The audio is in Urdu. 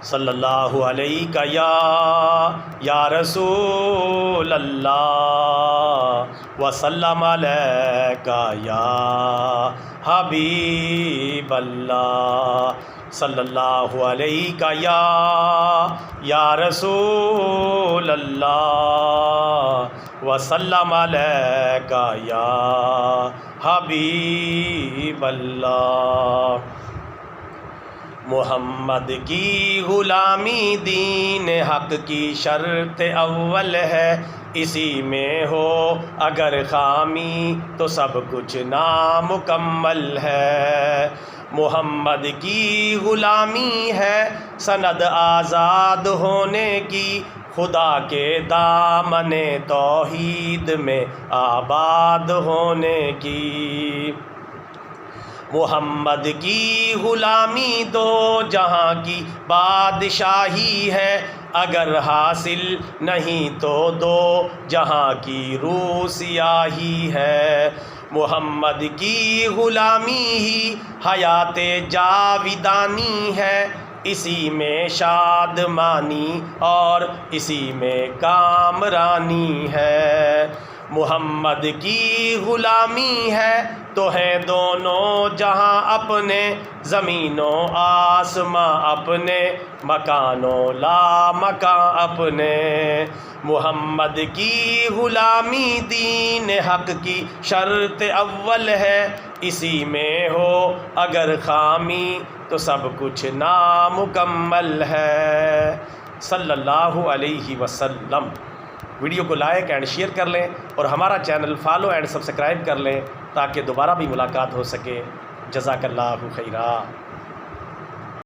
صلی اللہ علیہ یا رسول اللہ وسلم علیک یا حبیب اللہ صلی اللہ علیہ یا رسول اللہ وسلم علیک یا حبیب اللہ۔ محمد کی غلامی دین حق کی شرط اول ہے، اسی میں ہو اگر خامی تو سب کچھ نامکمل ہے۔ محمد کی غلامی ہے سند آزاد ہونے کی، خدا کے دامن توحید میں آباد ہونے کی۔ محمد کی غلامی دو جہاں کی بادشاہی ہے، اگر حاصل نہیں تو دو جہاں کی روح سیاہی ہے۔ محمد کی غلامی ہی حیات جاویدانی ہے، اسی میں شادمانی اور اسی میں کامرانی ہے۔ محمد کی غلامی ہے تو ہے دونوں جہاں اپنے، زمین و آسماں اپنے، مکان و لا مکان اپنے۔ محمد کی غلامی دین حق کی شرط اول ہے، اسی میں ہو اگر خامی تو سب کچھ نامکمل ہے۔ صلی اللہ علیہ وسلم۔ ویڈیو کو لائک اینڈ شیئر کر لیں اور ہمارا چینل فالو اینڈ سبسکرائب کر لیں تاکہ دوبارہ بھی ملاقات ہو سکے۔ جزاک اللہ خیرا۔